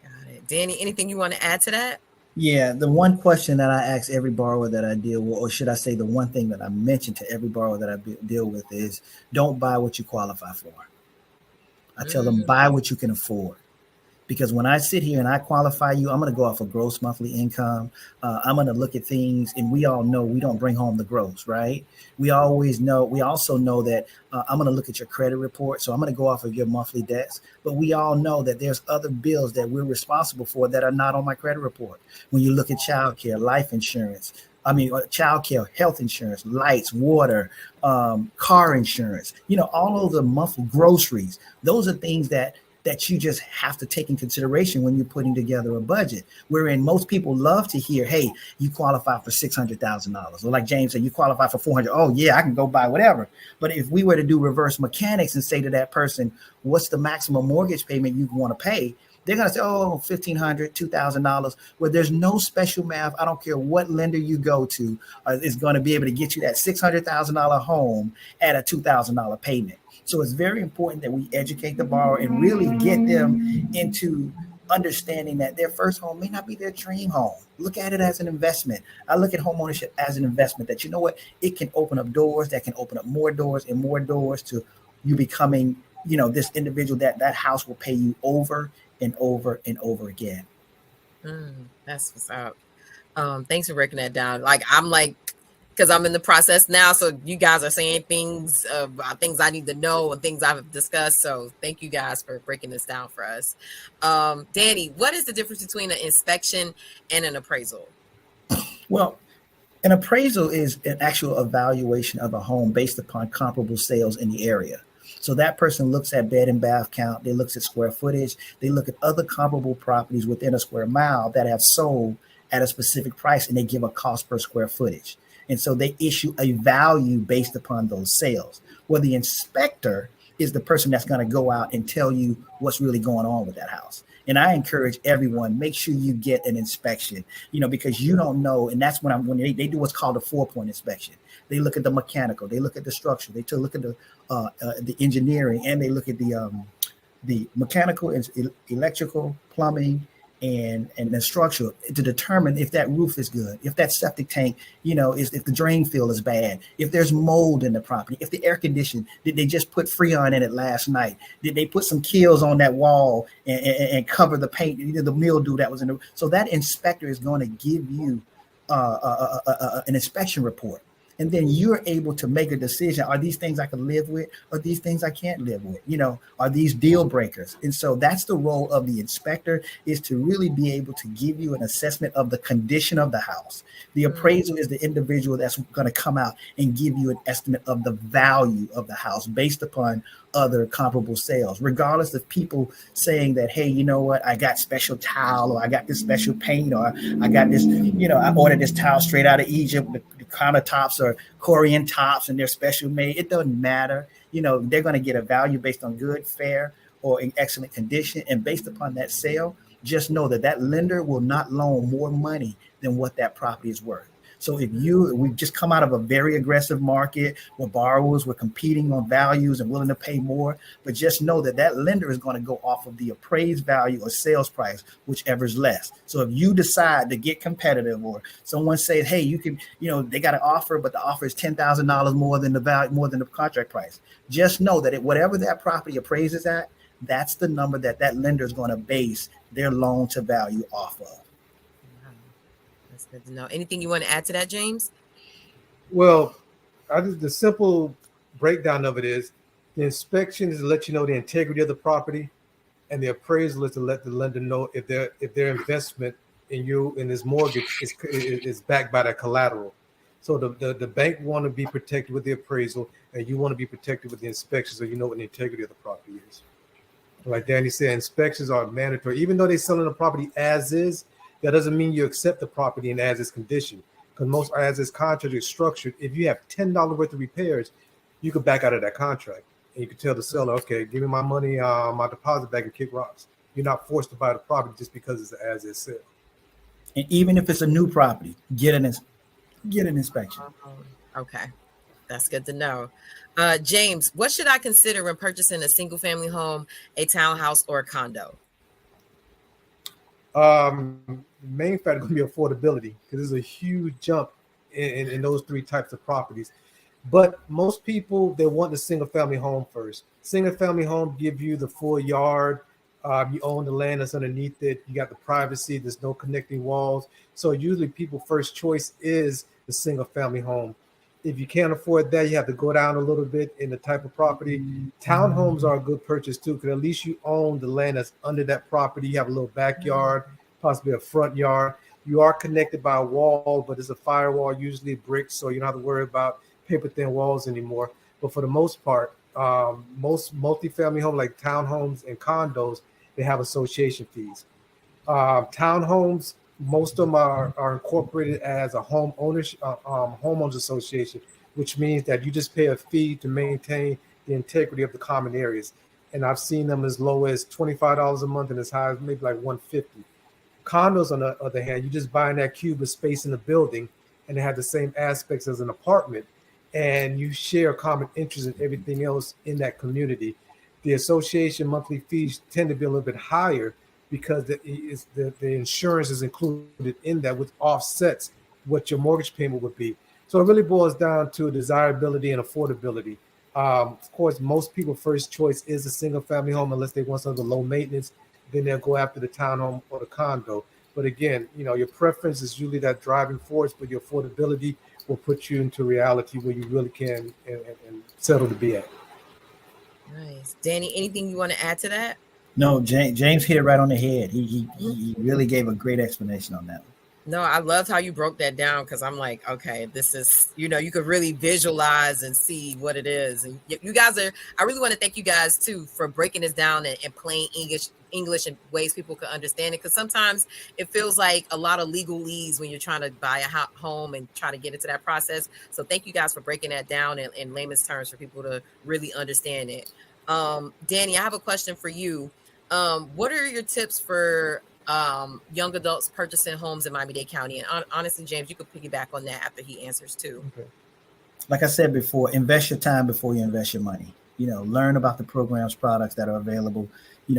Got it. Danny, anything you want to add to that? Yeah, the one question that I ask every borrower that I deal with, or should I say the one thing that I mention to every borrower that I deal with, is don't buy what you qualify for. I tell them, buy what you can afford. Because when I sit here and I qualify you, I'm going to go off of gross monthly income. I'm going to look at things, and we all know we don't bring home the gross, right? We also know that I'm going to look at your credit report. So I'm going to go off of your monthly debts. But we all know that there's other bills that we're responsible for that are not on my credit report. When you look at childcare, life insurance, childcare, health insurance, lights, water, car insurance, all of the monthly groceries, those are things that you just have to take in consideration when you're putting together a budget. Wherein most people love to hear, hey, you qualify for $600,000. Or like James said, you qualify for $400,000. Oh yeah, I can go buy whatever. But if we were to do reverse mechanics and say to that person, what's the maximum mortgage payment you want to pay? They're going to say, $1,500, $2,000. Well, there's no special math. I don't care what lender you go to, is going to be able to get you that $600,000 home at a $2,000 payment. So it's very important that we educate the borrower and really get them into understanding that their first home may not be their dream home. Look at it as an investment. I look at homeownership as an investment that, it can open up doors, that can open up more doors and more doors to you becoming, this individual that house will pay you over and over and over again. That's what's up. Thanks for breaking that down. Because I'm in the process now. So you guys are saying things about things I need to know and things I've discussed. So thank you guys for breaking this down for us. Danny, what is the difference between an inspection and an appraisal? Well, An appraisal is an actual evaluation of a home based upon comparable sales in the area. So that person looks at bed and bath count, they looks at square footage, they look at other comparable properties within a square mile that have sold at a specific price, and they give a cost per square footage. And so they issue a value based upon those sales. Well, the inspector is the person that's going to go out and tell you what's really going on with that house. And I encourage everyone, make sure you get an inspection, because you don't know. And that's when they do what's called a 4-point inspection. They look at the mechanical, they look at the structure, they look at the engineering, and they look at the mechanical and electrical, plumbing, and the structure to determine if that roof is good, if that septic tank, if the drain field is bad, if there's mold in the property, if the air conditioning, did they just put Freon in it last night? Did they put some Kills on that wall and cover the paint, the mildew that was in the? So that inspector is going to give you an inspection report. And then you're able to make a decision. Are these things I can live with? Are these things I can't live with? Are these deal breakers? And so that's the role of the inspector, is to really be able to give you an assessment of the condition of the house. The appraisal is the individual that's going to come out and give you an estimate of the value of the house based upon other comparable sales, regardless of people saying that, hey, you know what, I got special tile, or I got this special paint, or I got this, I ordered this tile straight out of Egypt. The countertops are Korean tops and they're special made. It doesn't matter. They're going to get a value based on good, fair, or in excellent condition. And based upon that sale, just know that lender will not loan more money than what that property is worth. So we've just come out of a very aggressive market where borrowers were competing on values and willing to pay more, but just know that lender is going to go off of the appraised value or sales price, whichever is less. So if you decide to get competitive, or someone says, hey, you can, they got an offer, but the offer is $10,000 more than the value, more than the contract price. Just know that whatever that property appraises at, that's the number that lender is going to base their loan to value off of. That's good to know. Anything you want to add to that, James? Well, the simple breakdown of it is the inspection is to let you know the integrity of the property, and the appraisal is to let the lender know if their investment in this mortgage is backed by that collateral. So the bank want to be protected with the appraisal, and you want to be protected with the inspection, so you know what the integrity of the property is. Like Danny said, inspections are mandatory. Even though they're selling the property as is, that doesn't mean you accept the property in as is condition. Because most as is contract is structured. If you have $10 worth of repairs, you could back out of that contract. And you could tell the seller, okay, give me my money, my deposit back, and kick rocks. You're not forced to buy the property just because it's an as is sale. And even if it's a new property, get an inspection. Okay. That's good to know. James, what should I consider when purchasing a single family home, a townhouse, or a condo? Main factor is going to be affordability, because there's a huge jump in those three types of properties. But most people, they want the single family home first. Single family home give you the full yard. You own the land that's underneath it. You got the privacy. There's no connecting walls. So usually people's first choice is the single family home. If you can't afford that, you have to go down a little bit in the type of property. Townhomes are a good purchase too, because at least you own the land that's under that property. You have a little backyard, possibly a front yard. You are connected by a wall, but it's a firewall, usually bricks, so you don't have to worry about paper thin walls anymore. But for the most part, most multifamily homes like townhomes and condos, they have association fees. Townhomes, most of them are incorporated as a homeowners association, which means that you just pay a fee to maintain the integrity of the common areas. And I've seen them as low as $25 a month and as high as maybe like $150. Condos, on the other hand, you just buying that cube of space in the building, and they have the same aspects as an apartment, and you share common interests in everything else in that community. The association monthly fees tend to be a little bit higher because the insurance is included in that, which offsets what your mortgage payment would be. So it really boils down to desirability and affordability. Of course, most people's first choice is a single family home unless they want something low maintenance. Then they'll go after the townhome or the condo. But again, your preference is usually that driving force, but your affordability will put you into reality where you really can and settle to be at. Nice. Danny, anything you want to add to that? No, James hit it right on the head. He really gave a great explanation on that. No, I loved how you broke that down, because I'm like, okay, this is, you could really visualize and see what it is. And you guys I really want to thank you guys too for breaking this down in plain English in ways people can understand it. Because sometimes it feels like a lot of legalese when you're trying to buy a home and try to get into that process. So thank you guys for breaking that down in layman's terms for people to really understand it. Danny, I have a question for you. What are your tips for young adults purchasing homes in Miami-Dade County? And honestly, James, you could piggyback on that after he answers too. Okay. Like I said before, invest your time before you invest your money. Learn about the programs, products that are available.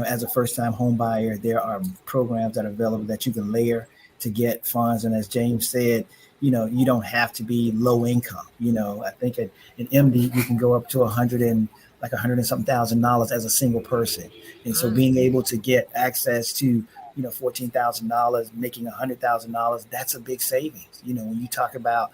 As a first-time home buyer, there are programs that are available that you can layer to get funds. And as James said, you don't have to be low income. I think in MD you can go up to $100 and something $1,000 as a single person. And so being able to get access to $14,000, making $100,000, that's a big savings. When you talk about,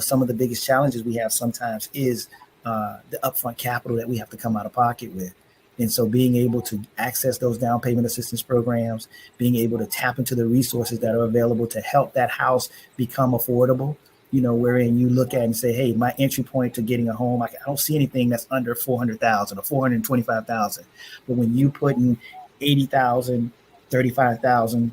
some of the biggest challenges we have sometimes is the upfront capital that we have to come out of pocket with. And so being able to access those down payment assistance programs, being able to tap into the resources that are available to help that house become affordable, wherein you look at and say, hey, my entry point to getting a home, I don't see anything that's under $400,000 or $425,000. But when you put in $80,000, $35,000,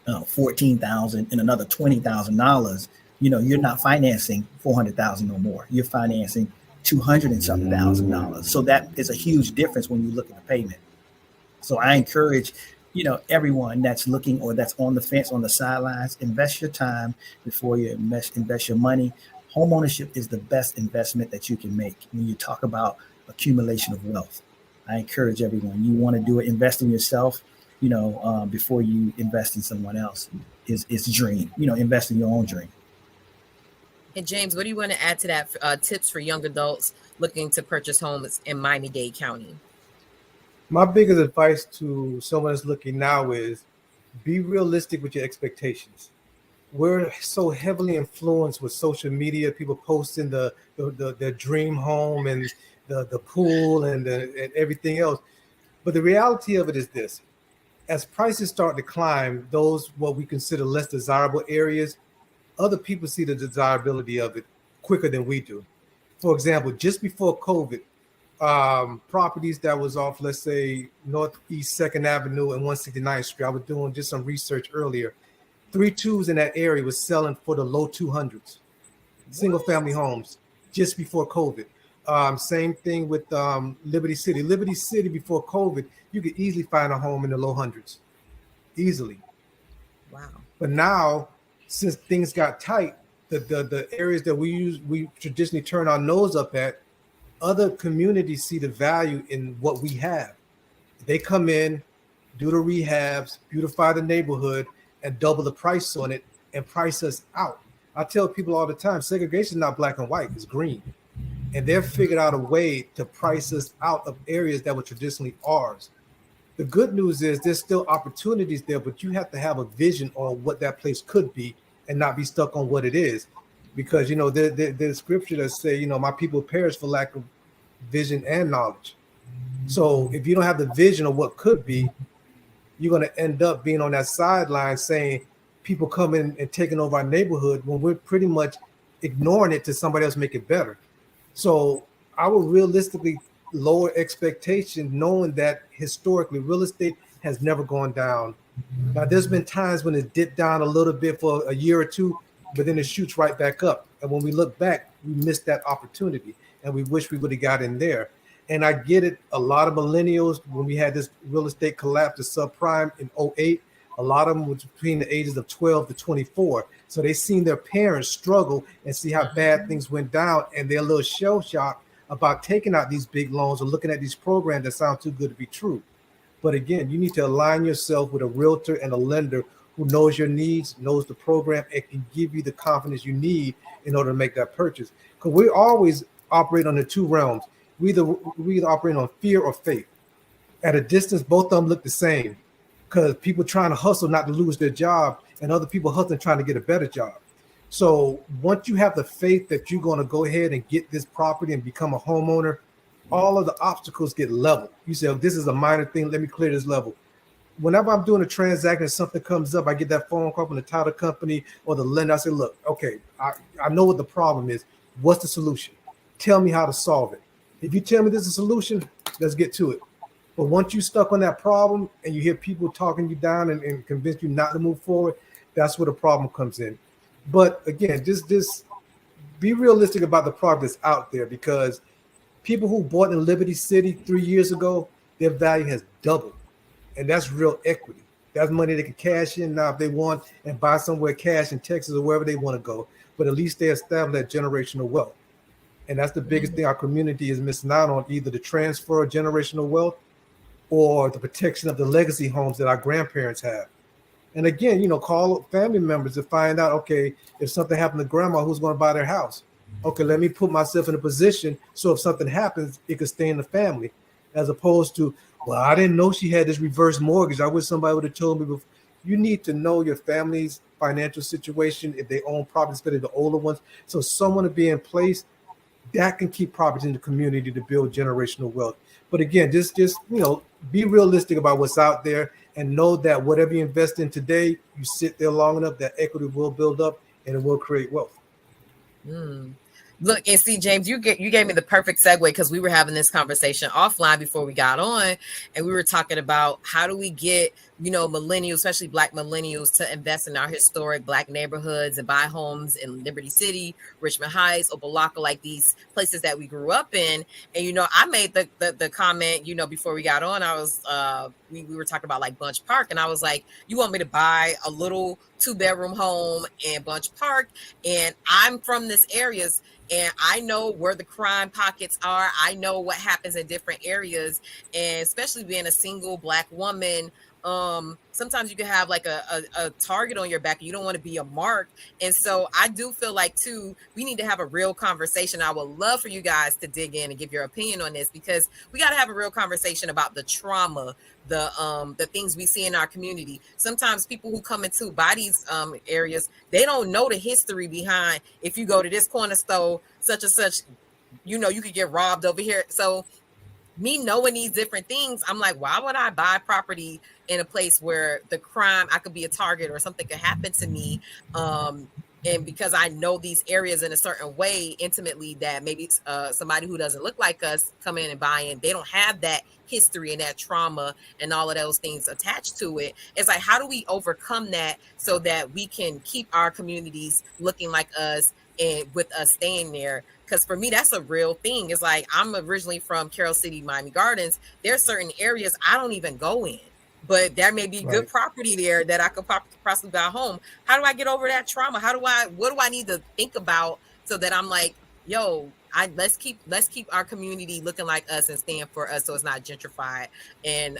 $14,000, and another $20,000, you're not financing $400,000 no more. You're financing $200 and something $1,000. So that is a huge difference when you look at the payment. So I encourage, everyone that's looking or that's on the fence, on the sidelines, invest your time before you invest your money. Homeownership is the best investment that you can make when you talk about accumulation of wealth. I encourage everyone, you want to do it, invest in yourself, before you invest in someone else. Is dream, invest in your own dream. And James, what do you want to add to that? Tips for young adults looking to purchase homes in Miami-Dade County? My biggest advice to someone that's looking now is be realistic with your expectations. We're so heavily influenced with social media, people posting their dream home and the pool and everything else. But the reality of it is this: as prices start to climb, those what we consider less desirable areas, other people see the desirability of it quicker than we do. For example, just before COVID, properties that was off, let's say, Northeast 2nd Avenue and 169th Street, I was doing just some research earlier. 3.2s in that area was selling for the low 200s, single family homes, just before COVID. Same thing with Liberty City. Liberty City before COVID, you could easily find a home in the low hundreds, easily. Wow. But now, since things got tight, the areas that we traditionally turn our nose up at, other communities see the value in what we have. They come in, do the rehabs, beautify the neighborhood, and double the price on it and price us out. I tell people all the time, segregation is not black and white, it's green. And they've figured out a way to price us out of areas that were traditionally ours. The good news is there's still opportunities there, but you have to have a vision on what that place could be and not be stuck on what it is. Because, there's scripture that say, my people perish for lack of vision and knowledge. So if you don't have the vision of what could be, you're going to end up being on that sideline saying people come in and taking over our neighborhood when we're pretty much ignoring it to somebody else make it better. So I would realistically lower expectations, knowing that historically real estate has never gone down. Now, there's been times when it dipped down a little bit for a year or two, but then it shoots right back up. And when we look back, we missed that opportunity and we wish we would have got in there. And I get it. A lot of millennials, when we had this real estate collapse, the subprime in 2008, a lot of them was between the ages of 12 to 24. So they seen their parents struggle and see how bad things went down. And they're a little shell shocked about taking out these big loans or looking at these programs that sound too good to be true. But again, you need to align yourself with a realtor and a lender who knows your needs, knows the program, and can give you the confidence you need in order to make that purchase. Because we always operate on the two realms. We either operate on fear or faith. At a distance, both of them look the same because people trying to hustle not to lose their job and other people hustling trying to get a better job. So once you have the faith that you're going to go ahead and get this property and become a homeowner, all of the obstacles get leveled. You say, oh, this is a minor thing. Let me clear this level. whenever I'm doing a transaction and something comes up, I get that phone call from the title company or the lender. I say, look, okay, I know what the problem is. What's the solution? Tell me how to solve it. If you tell me there's a solution, let's get to it. But once you're stuck on that problem and you hear people talking you down and convince you not to move forward, that's where the problem comes in. But again, just be realistic about the product that's out there, because people who bought in Liberty City 3 years ago, their value has doubled. And that's real equity. That's money they can cash in now if they want and buy somewhere cash in Texas or wherever they want to go. But at least they establish that generational wealth. And that's the biggest thing our community is missing out on, either the transfer of generational wealth or the protection of the legacy homes that our grandparents have. And again, call family members to find out, okay, if something happened to grandma, who's going to buy their house? Okay, let me put myself in a position so if something happens, it could stay in the family, as opposed to, well, I didn't know she had this reverse mortgage. I wish somebody would have told me before. You need to know your family's financial situation, if they own property, especially the older ones. So someone to be in place that can keep property in the community to build generational wealth. But again, just be realistic about what's out there and know that whatever you invest in today, you sit there long enough, that equity will build up and it will create wealth. Look, and see, James, you gave me the perfect segue, because we were having this conversation offline before we got on, and we were talking about how do we get, millennials, especially Black millennials, to invest in our historic Black neighborhoods and buy homes in Liberty City, Richmond Heights, Opa-locka, like these places that we grew up in. And, I made the comment, before we got on, I was, we were talking about like Bunch Park, and I was like, you want me to buy a little 2-bedroom home in Bunch Park? And I'm from this areas, and I know where the crime pockets are. I know what happens in different areas. And especially being a single Black woman, sometimes you can have like a target on your back. You don't want to be a mark. And so I do feel like, too, we need to have a real conversation. I would love for you guys to dig in and give your opinion on this, because we got to have a real conversation about the trauma, the things we see in our community. Sometimes people who come into buy these areas, they don't know the history behind, if you go to this corner store, such and such, you could get robbed over here. So me knowing these different things, I'm like, why would I buy property in a place where the crime, I could be a target or something could happen to me? And because I know these areas in a certain way intimately, that maybe somebody who doesn't look like us come in and buy in, they don't have that history and that trauma and all of those things attached to it. It's like, how do we overcome that so that we can keep our communities looking like us and with us staying there? Because for me, that's a real thing. It's like, I'm originally from Carroll City, Miami Gardens. There's certain areas I don't even go in, but there may be good property there that I could possibly buy a home. How do I get over that trauma? What do I need to think about so that I'm like, yo, let's keep our community looking like us and stand for us, so it's not gentrified. And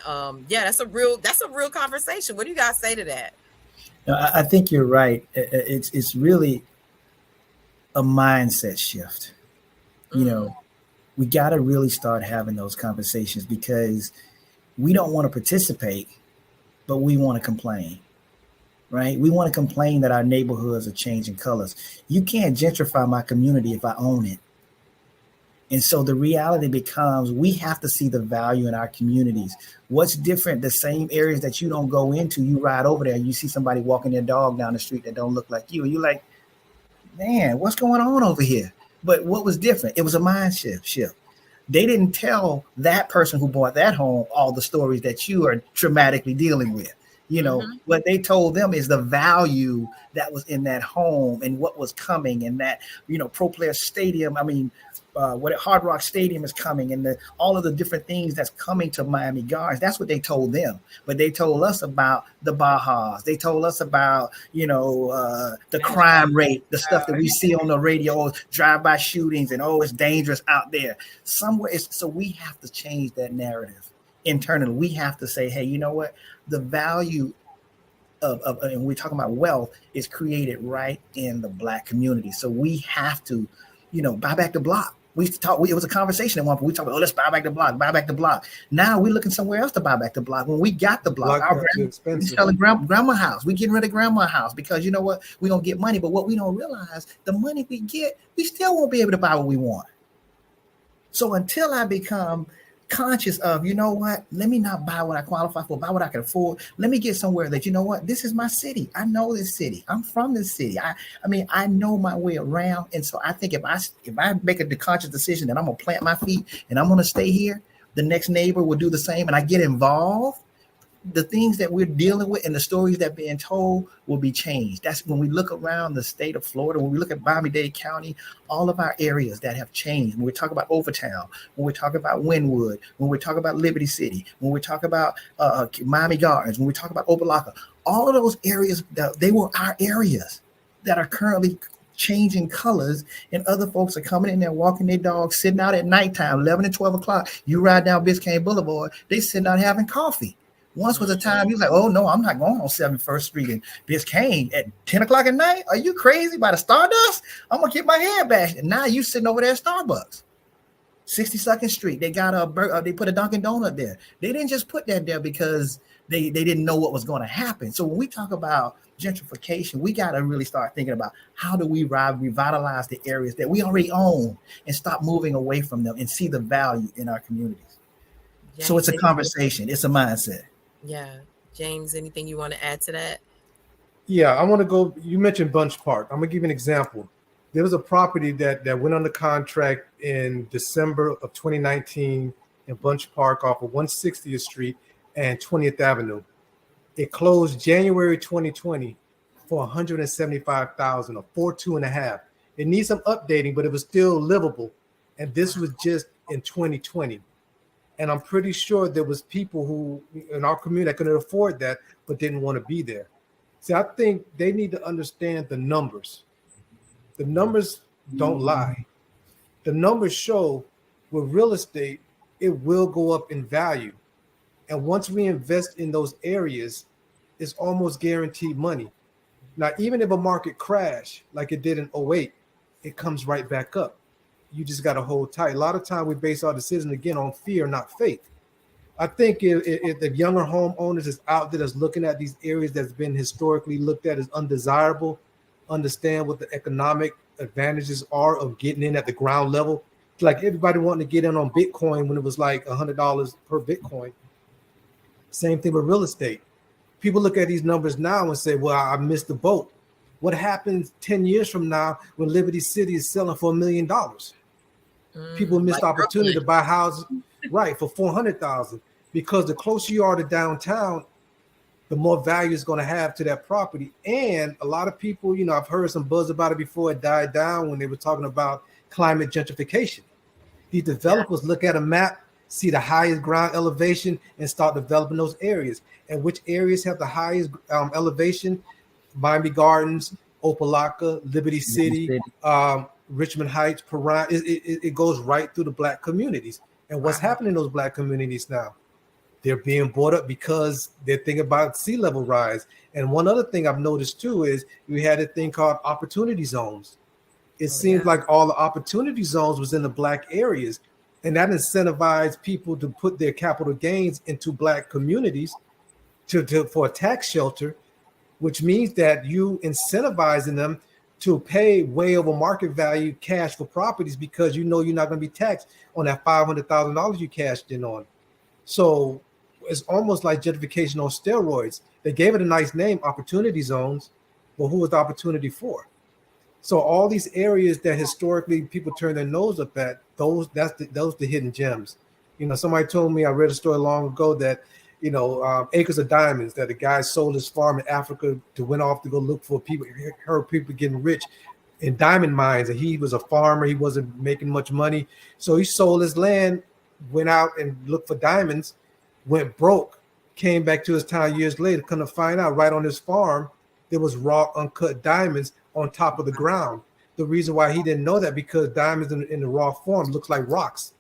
that's a real conversation. What do you guys say to that? I think you're right. It's really a mindset shift. We got to really start having those conversations, because we don't want to participate, but we want to complain, right? We want to complain that our neighborhoods are changing colors. You can't gentrify my community if I own it. And so the reality becomes, we have to see the value in our communities. What's different? The same areas that you don't go into, you ride over there, you see somebody walking their dog down the street that don't look like you. And you're like, man, what's going on over here? But what was different? It was a mind shift. They didn't tell that person who bought that home all the stories that you are traumatically dealing with. What they told them is the value that was in that home and what was coming, and that, Pro Player Stadium. I mean, Hard Rock Stadium is coming, and all of the different things that's coming to Miami Gardens. That's what they told them. But they told us about the Bajas. They told us about, the crime rate, the stuff that we see on the radio, drive-by shootings, and it's dangerous out there. So we have to change that narrative internally. We have to say, hey, you know what? The value of and we're talking about wealth, is created right in the Black community. So we have to, buy back the block. It was a conversation at one point. We talked about, let's buy back the block. Now we're looking somewhere else to buy back the block. When we got the block, we're selling grandma's house. We're getting rid of grandma's house, because you know what? We're going to get money. But what we don't realize, the money we get, we still won't be able to buy what we want. So until I become conscious of, you know what, let me not buy what I qualify for, buy what I can afford. Let me get somewhere that, you know what, this is my city. I know this city. I'm from this city. I mean, I know my way around. And so I think if I make a conscious decision that I'm gonna plant my feet and I'm gonna stay here, the next neighbor will do the same, and I get involved, the things that we're dealing with and the stories that are being told will be changed. That's when we look around the state of Florida, when we look at Miami-Dade County, all of our areas that have changed. When we talk about Overtown, when we talk about Wynwood, when we talk about Liberty City, when we talk about Miami Gardens, when we talk about Opelika, all of those areas, they were our areas that are currently changing colors, and other folks are coming in there walking their dogs, sitting out at nighttime, 11 and 12 o'clock. You ride down Biscayne Boulevard, they sitting out having coffee. Once was a time you was like, oh no, I'm not going on 71st Street in Biscayne at 10 o'clock at night. Are you crazy? By the Stardust? I'm gonna get my head bashed. And now you sitting over there at Starbucks. 62nd Street. They got they put a Dunkin' Donut there. They didn't just put that there because they didn't know what was going to happen. So when we talk about gentrification, we got to really start thinking about how do we revitalize the areas that we already own and stop moving away from them and see the value in our communities. James, So it's a conversation. It's a mindset. Yeah. James, anything you want to add to that? Yeah, I want to go. You mentioned Bunch Park. I'm going to give you an example. There was a property that went under contract in December of 2019 in Bunch Park off of 160th Street and 20th Avenue. It closed January 2020 for $175,000 or 4.25. It needs some updating, but it was still livable. And this was just in 2020. And I'm pretty sure there was people who in our community that couldn't afford that, but didn't want to be there. See, I think they need to understand the numbers. The numbers don't lie. The numbers show with real estate, it will go up in value. And once we invest in those areas, it's almost guaranteed money. Now, even if a market crash like it did in 08, it comes right back up. You just got to hold tight. A lot of time we base our decision again on fear, not faith. I think if the younger homeowners is out there that's looking at these areas that's been historically looked at as undesirable, understand what the economic advantages are of getting in at the ground level. Like everybody wanting to get in on Bitcoin when it was like $100 per Bitcoin. Same thing with real estate. People look at these numbers now and say, well, I missed the boat. What happens 10 years from now when Liberty City is selling for $1 million? People missed the opportunity to buy houses, right, for $400,000, because the closer you are to downtown, the more value it's going to have to that property. And a lot of people, you know, I've heard some buzz about it before it died down when they were talking about climate gentrification. These developers look at a map, see the highest ground elevation, and start developing those areas. And which areas have the highest elevation? Miami Gardens, Opelika, Liberty City, Richmond Heights, Paran. It goes right through the Black communities. And what's happening in those Black communities now? They're being bought up because they're thinking about sea level rise. And one other thing I've noticed too is we had a thing called opportunity zones. It seems like all the opportunity zones was in the Black areas, and that incentivized people to put their capital gains into Black communities for a tax shelter, which means that you incentivizing them to pay way over market value cash for properties because you know you're not going to be taxed on that $500,000 you cashed in on. So it's almost like gentrification on steroids. They gave it a nice name, opportunity zones. Well, who was the opportunity for? So all these areas that historically people turn their nose up at, those the hidden gems. You know, somebody told me, I read a story long ago that, you know, acres of diamonds, that the guy sold his farm in Africa to went off to go look for people. He heard people getting rich in diamond mines, and he was a farmer. He wasn't making much money. So he sold his land, went out and looked for diamonds, went broke, came back to his town years later, couldn't find out right on his farm, there was raw uncut diamonds on top of the ground. The reason why he didn't know that, because diamonds in the raw form looks like rocks.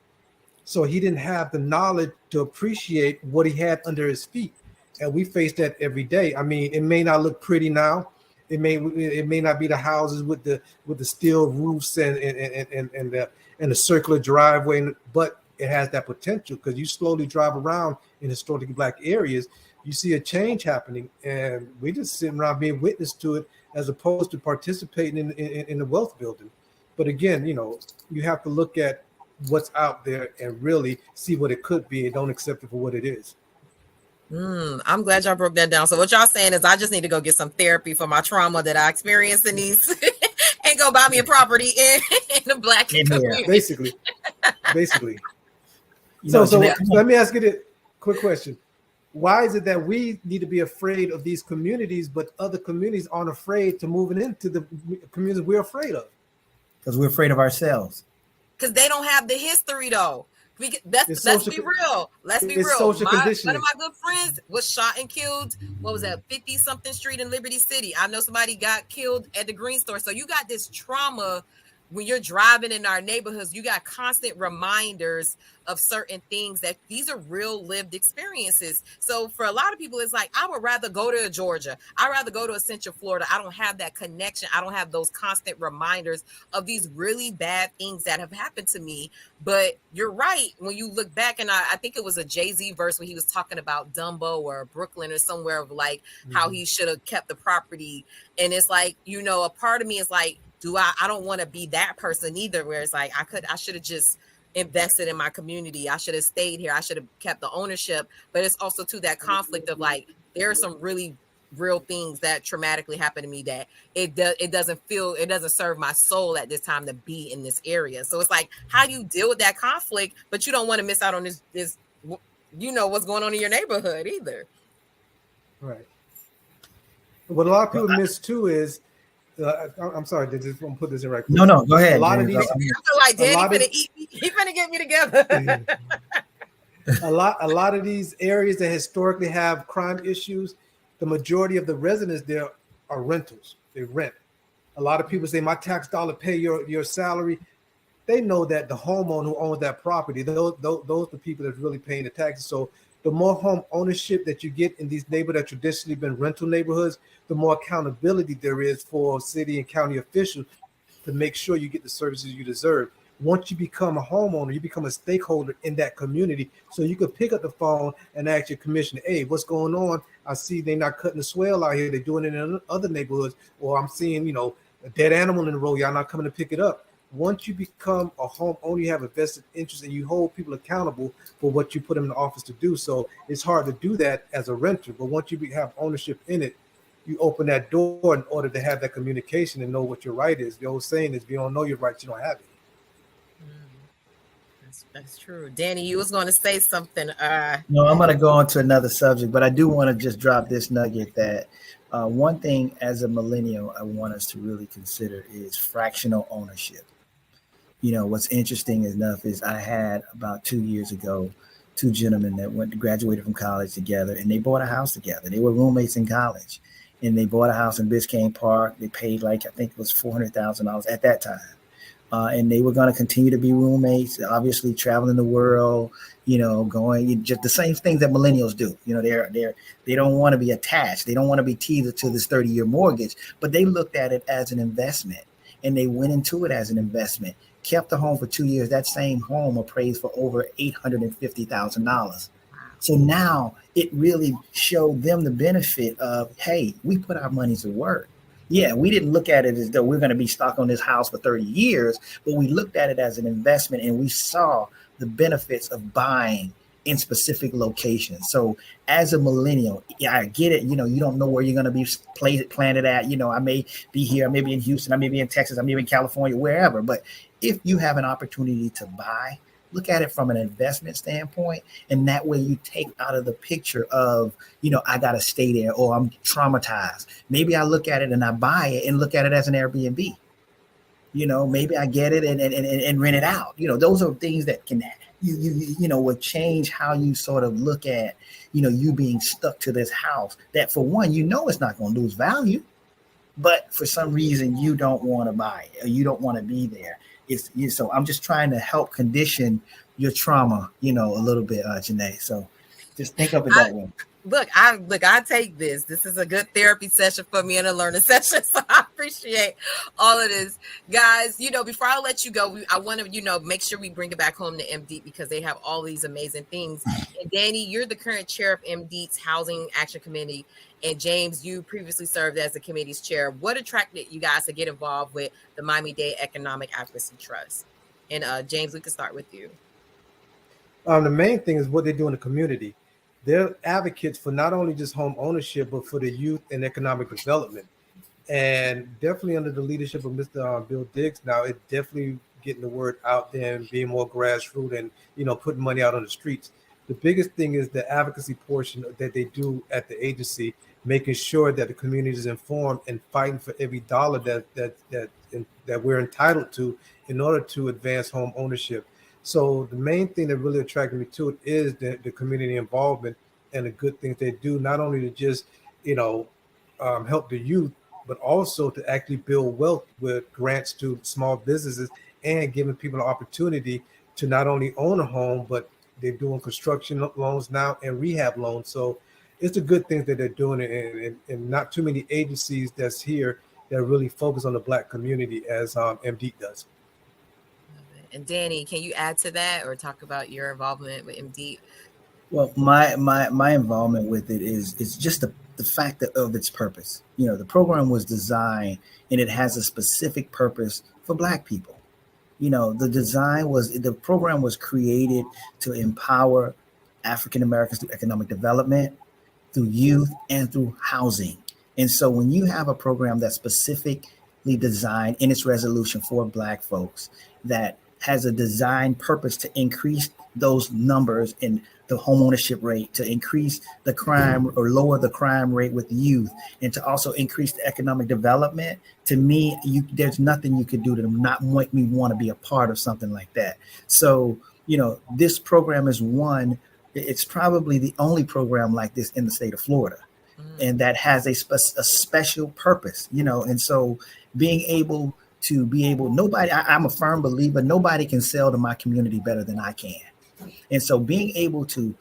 So he didn't have the knowledge to appreciate what he had under his feet. And we face that every day. I mean, it may not look pretty now. It may not be the houses with the steel roofs and the circular driveway, but it has that potential, because you slowly drive around in historically Black areas, you see a change happening, and we're just sitting around being witness to it as opposed to participating in the wealth building. But again, you know, you have to look at what's out there and really see what it could be and don't accept it for what it is. I'm glad y'all broke that down. So what y'all saying is I just need to go get some therapy for my trauma that I experienced in these and go buy me a property in the Black community. Basically. So let me ask you this quick question. Why is it that we need to be afraid of these communities, but other communities aren't afraid to moving into the communities we're afraid of? Because we're afraid of ourselves. Because they don't have the history, though. Let's be real. Let's be real. One of my good friends was shot and killed. What was that? 50-something street in Liberty City. I know somebody got killed at the Green Store. So you got this trauma when you're driving in our neighborhoods. You got constant reminders of certain things that these are real lived experiences. So for a lot of people, it's like, I would rather go to Georgia. I'd rather go to Central Florida. I don't have that connection. I don't have those constant reminders of these really bad things that have happened to me. But you're right. When you look back, and I think it was a Jay-Z verse when he was talking about Dumbo or Brooklyn or somewhere of like how he should have kept the property. And it's like, you know, a part of me is like, I don't want to be that person either, where it's like, I should have just invested in my community. I should have stayed here. I should have kept the ownership. But it's also to that conflict of like, there are some really real things that traumatically happened to me that it doesn't serve my soul at this time to be in this area. So it's like, how do you deal with that conflict, but you don't want to miss out on this, you know, what's going on in your neighborhood either. Right. What a lot of people miss too is, I'm sorry, I just want to put this in right quick. No, go ahead. A lot of these, I feel like Danny finna eat me. He finna get me together. a lot of these areas that historically have crime issues, the majority of the residents there are rentals. They rent. A lot of people say, my tax dollar pay your salary. They know that the homeowner who owns that property, those are the people that's really paying the taxes. So the more home ownership that you get in these neighborhoods that traditionally been rental neighborhoods, the more accountability there is for city and county officials to make sure you get the services you deserve. Once you become a homeowner, you become a stakeholder in that community. So you could pick up the phone and ask your commissioner, hey, what's going on? I see they're not cutting the swale out here. They're doing it in other neighborhoods. Or I'm seeing, you know, a dead animal in the road. Y'all not coming to pick it up. Once you become a homeowner, you have a vested interest and you hold people accountable for what you put them in the office to do. So it's hard to do that as a renter. But once you have ownership in it, you open that door in order to have that communication and know what your right is. The old saying is, if you don't know your rights, you don't have it. That's true. Danny, you was going to say something. No, I'm going to go on to another subject, but I do want to just drop this nugget that one thing as a millennial I want us to really consider is fractional ownership. You know, what's interesting enough is I had about 2 years ago, two gentlemen that graduated from college together, and they bought a house together. They were roommates in college, and they bought a house in Biscayne Park. They paid I think it was $400,000 at that time. And they were going to continue to be roommates, obviously traveling the world, you know, going just the same things that millennials do. You know, they don't want to be attached. They don't want to be tethered to this 30-year mortgage, but they looked at it as an investment and they went into it as an investment, kept the home for 2 years. That same home appraised for over $850,000. So now it really showed them the benefit of, hey, we put our money to work. Yeah, we didn't look at it as though we're going to be stuck on this house for 30 years, but we looked at it as an investment and we saw the benefits of buying in specific locations. So as a millennial, yeah, I get it. You know, you don't know where you're going to be planted at. You know, I may be here, I may be in Houston, I may be in Texas, I may be in California, wherever. But if you have an opportunity to buy, look at it from an investment standpoint. And that way you take out of the picture of, you know, I got to stay there or I'm traumatized. Maybe I look at it and I buy it and look at it as an Airbnb. You know, maybe I get it and rent it out. You know, those are things that can, you know, will change how you sort of look at, you know, you being stuck to this house that for one, you know, it's not going to lose value, but for some reason you don't want to buy it or you don't want to be there. So I'm just trying to help condition your trauma, you know, a little bit, Janae. So just think of it that way. I take this. This is a good therapy session for me and a learning session. So I appreciate all of this. Guys, you know, before I let you go, I want to, you know, make sure we bring it back home to MDEAT because they have all these amazing things. And Danny, you're the current chair of MDEAT's Housing Action Committee. And James, you previously served as the committee's chair. What attracted you guys to get involved with the Miami-Dade Economic Advocacy Trust? And James, we can start with you. The main thing is what they do in the community. They're advocates for not only just home ownership, but for the youth and economic development. And definitely under the leadership of Mr. Bill Diggs, now it's definitely getting the word out there and being more grassroots and, putting money out on the streets. The biggest thing is the advocacy portion that they do at the agency, making sure that the community is informed and fighting for every dollar that we're entitled to in order to advance home ownership. So the main thing that really attracted me to it is the community involvement and the good things they do, not only to just, help the youth, but also to actually build wealth with grants to small businesses and giving people an opportunity to not only own a home, but they're doing construction loans now and rehab loans. So it's a good thing that they're doing, and not too many agencies that's here that really focus on the Black community as MDEAT does. And Danny, can you add to that or talk about your involvement with MDEAT? Well, my involvement with it is just the fact of its purpose. The program was designed and it has a specific purpose for Black people. The program was created to empower African Americans through economic development, through youth, and through housing. And so when you have a program that's specifically designed in its resolution for Black folks, that has a design purpose to increase those numbers in the homeownership rate, to increase the crime or lower the crime rate with youth, and to also increase the economic development, to me, there's nothing you could do to not make me want to be a part of something like that. So, this program is it's probably the only program like this in the state of Florida, and that has a special purpose, and so being able, I'm a firm believer, nobody can sell to my community better than I can. And so being able to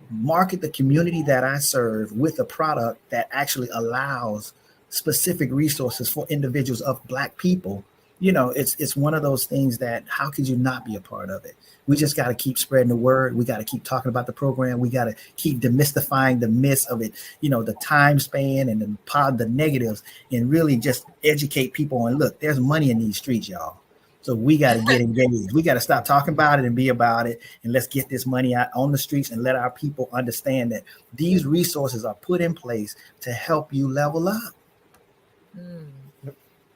market the community that I serve with a product that actually allows specific resources for individuals of Black people, it's one of those things that how could you not be a part of it? We just got to keep spreading the word. We got to keep talking about the program. We got to keep demystifying the myths of it, the time span and the negatives, and really just educate people on, look, there's money in these streets, y'all. So we got to get engaged. We got to stop talking about it and be about it. And let's get this money out on the streets and let our people understand that these resources are put in place to help you level up.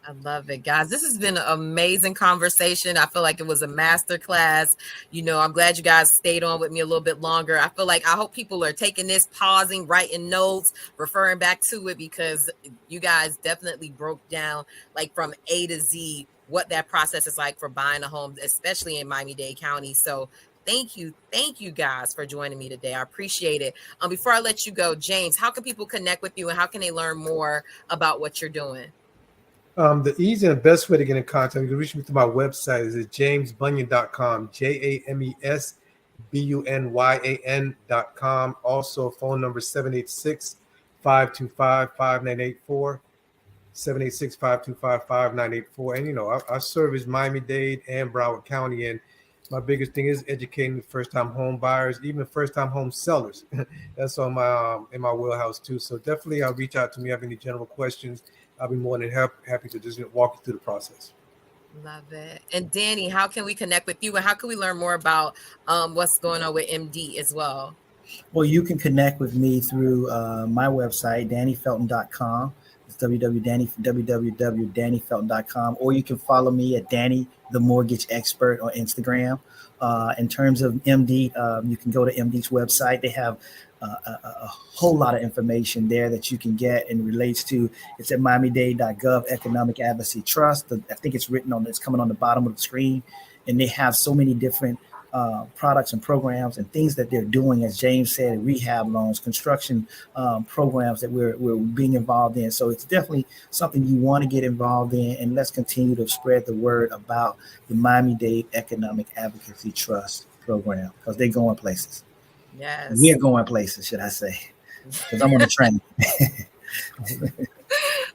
I love it, guys. This has been an amazing conversation. I feel like it was a masterclass. I'm glad you guys stayed on with me a little bit longer. I hope people are taking this, pausing, writing notes, referring back to it, because you guys definitely broke down like from A to Z what that process is like for buying a home, especially in Miami-Dade County. So thank you guys for joining me today. I appreciate it. Before I let you go, James, how can people connect with you and how can they learn more about what you're doing? The easy and best way to get in contact, you can reach me through my website is at jamesbunyan.com, JamesBunyan.com. Also, phone number 786-525-5984. 786-525-5984. And I service Miami-Dade and Broward County, and my biggest thing is educating the first-time home buyers, even first-time home sellers. That's on my in my wheelhouse too. So definitely, reach out to me. Have any general questions? I'll be more than happy to just walk you through the process. Love it. And Danny, how can we connect with you, and how can we learn more about what's going on with MD as well? Well, you can connect with me through my website, DannyFelton.com. It's www.dannyfelton.com, or you can follow me at Danny the Mortgage Expert on Instagram. In terms of MD, you can go to MD's website. They have a whole lot of information there that you can get and relates to. It's at miamidade.gov, Economic Advocacy Trust. I think it's coming on the bottom of the screen, and they have so many different products and programs and things that they're doing, as James said, rehab loans, construction programs that we're being involved in. So it's definitely something you want to get involved in, and let's continue to spread the word about the Miami-Dade Economic Advocacy Trust program, because they're going places. Yes, we're going places, should I say, because I'm on the train.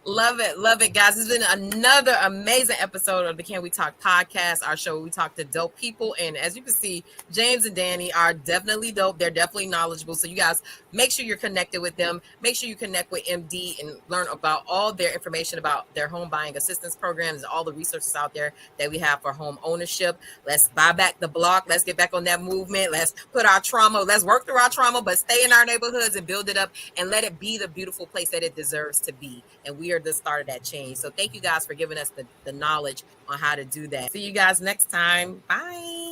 Love it, guys. It's been another amazing episode of the Can We Talk podcast, our show where we talk to dope people. And as you can see, James and Danny are definitely dope. They're definitely knowledgeable. So you guys make sure you're connected with them. Make sure you connect with MD and learn about all their information about their home buying assistance programs and all the resources out there that we have for home ownership. Let's buy back the block. Let's get back on that movement. Let's put our trauma, let's work through our trauma, but stay in our neighborhoods and build it up and let it be the beautiful place that it deserves to be. And we are the start of that change. So thank you guys for giving us the knowledge on how to do that. See you guys next time. Bye.